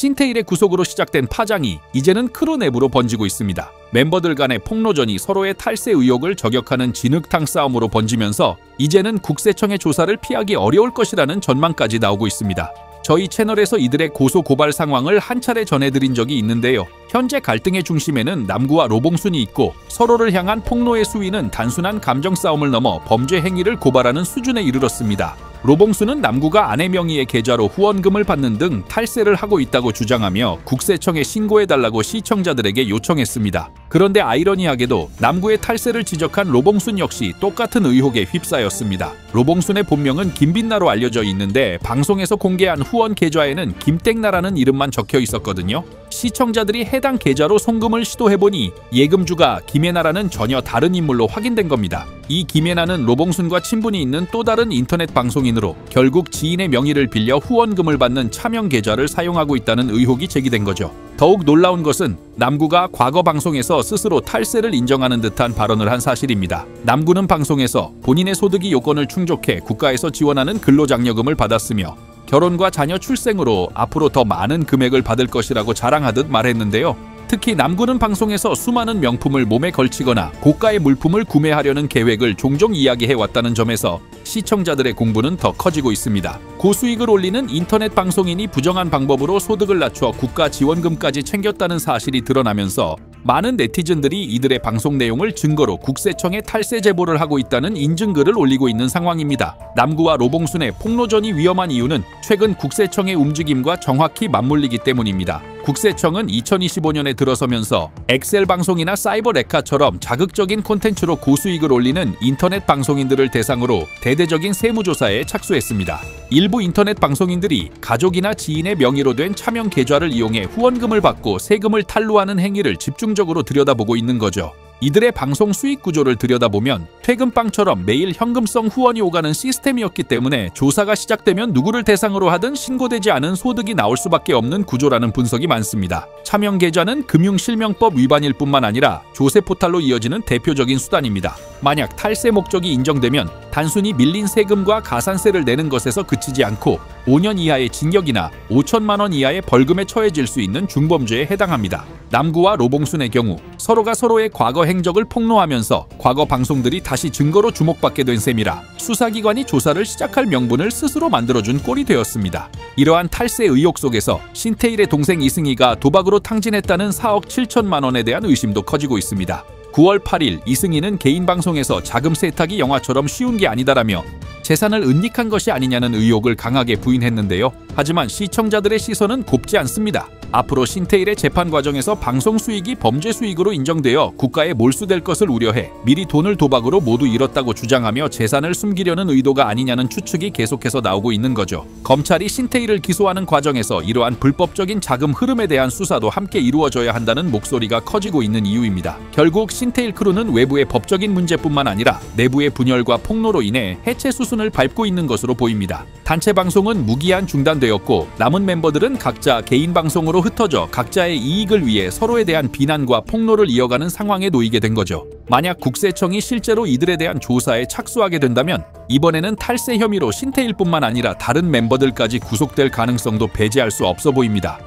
신테일의 구속으로 시작된 파장이 이제는 크루 내부로 번지고 있습니다. 멤버들 간의 폭로전이 서로의 탈세 의혹을 저격하는 진흙탕 싸움으로 번지면서 이제는 국세청의 조사를 피하기 어려울 것이라는 전망까지 나오고 있습니다. 저희 채널에서 이들의 고소 고발 상황을 한 차례 전해드린 적이 있는데요. 현재 갈등의 중심에는 남구와 로봉순이 있고 서로를 향한 폭로의 수위는 단순한 감정 싸움을 넘어 범죄 행위를 고발하는 수준에 이르렀습니다. 로봉순은 남구가 아내 명의의 계좌로 후원금을 받는 등 탈세를 하고 있다고 주장하며 국세청에 신고해달라고 시청자들에게 요청했습니다. 그런데 아이러니하게도 남구의 탈세를 지적한 로봉순 역시 똑같은 의혹에 휩싸였습니다. 로봉순의 본명은 김빛나로 알려져 있는데 방송에서 공개한 후원 계좌에는 김땡나라는 이름만 적혀 있었거든요. 시청자들이 해당 계좌로 송금을 시도해보니 예금주가 김혜나라는 전혀 다른 인물로 확인된 겁니다. 이 김혜나는 로봉순과 친분이 있는 또 다른 인터넷 방송인으로 결국 지인의 명의를 빌려 후원금을 받는 차명 계좌를 사용하고 있다는 의혹이 제기된 거죠. 더욱 놀라운 것은 남구가 과거 방송에서 스스로 탈세를 인정하는 듯한 발언을 한 사실입니다. 남구는 방송에서 본인의 소득이 요건을 충족해 국가에서 지원하는 근로장려금을 받았으며 결혼과 자녀 출생으로 앞으로 더 많은 금액을 받을 것이라고 자랑하듯 말했는데요. 특히 남구는 방송에서 수많은 명품을 몸에 걸치거나 고가의 물품을 구매하려는 계획을 종종 이야기해왔다는 점에서 시청자들의 공분은 더 커지고 있습니다. 고수익을 올리는 인터넷 방송인이 부정한 방법으로 소득을 낮춰 국가 지원금까지 챙겼다는 사실이 드러나면서 많은 네티즌들이 이들의 방송 내용을 증거로 국세청에 탈세 제보를 하고 있다는 인증글을 올리고 있는 상황입니다. 남구와 로봉순의 폭로전이 위험한 이유는 최근 국세청의 움직임과 정확히 맞물리기 때문입니다. 국세청은 2025년에 들어서면서 엑셀 방송이나 사이버 레카처럼 자극적인 콘텐츠로 고수익을 올리는 인터넷 방송인들을 대상으로 대대적인 세무조사에 착수했습니다. 일부 인터넷 방송인들이 가족이나 지인의 명의로 된 차명 계좌를 이용해 후원금을 받고 세금을 탈루하는 행위를 집중적으로 들여다보고 있는 거죠. 이들의 방송 수익 구조를 들여다보면 퇴근빵처럼 매일 현금성 후원이 오가는 시스템이었기 때문에 조사가 시작되면 누구를 대상으로 하든 신고되지 않은 소득이 나올 수밖에 없는 구조라는 분석이 많습니다. 차명 계좌는 금융실명법 위반일 뿐만 아니라 조세 포탈로 이어지는 대표적인 수단입니다. 만약 탈세 목적이 인정되면 단순히 밀린 세금과 가산세를 내는 것에서 그치지 않고 5년 이하의 징역이나 5천만 원 이하의 벌금에 처해질 수 있는 중범죄에 해당합니다. 남구와 로봉순의 경우 서로가 서로의 과거 행적을 폭로하면서 과거 방송들이 다시 증거로 주목받게 된 셈이라 수사기관이 조사를 시작할 명분을 스스로 만들어준 꼴이 되었습니다. 이러한 탈세 의혹 속에서 신테일의 동생 이승희가 도박으로 탕진했다는 4억 7천만 원에 대한 의심도 커지고 있습니다. 9월 8일 이승희는 개인 방송에서 자금 세탁이 영화처럼 쉬운 게 아니다라며 재산을 은닉한 것이 아니냐는 의혹을 강하게 부인했는데요. 하지만 시청자들의 시선은 곱지 않습니다. 앞으로 신테일의 재판 과정에서 방송 수익이 범죄 수익으로 인정되어 국가에 몰수될 것을 우려해 미리 돈을 도박으로 모두 잃었다고 주장하며 재산을 숨기려는 의도가 아니냐는 추측이 계속해서 나오고 있는 거죠. 검찰이 신테일을 기소하는 과정에서 이러한 불법적인 자금 흐름에 대한 수사도 함께 이루어져야 한다는 목소리가 커지고 있는 이유입니다. 결국 신테일 크루는 외부의 법적인 문제뿐만 아니라 내부의 분열과 폭로로 인해 해체 수순을 밟고 있는 것으로 보입니다. 단체 방송은 무기한 중단되었고 남은 멤버들은 각자 개인 방송으로 흩어져 각자의 이익을 위해 서로에 대한 비난과 폭로를 이어가는 상황에 놓이게 된 거죠. 만약 국세청이 실제로 이들에 대한 조사에 착수하게 된다면 이번에는 탈세 혐의로 신테일뿐만 아니라 다른 멤버들까지 구속될 가능성도 배제할 수 없어 보입니다.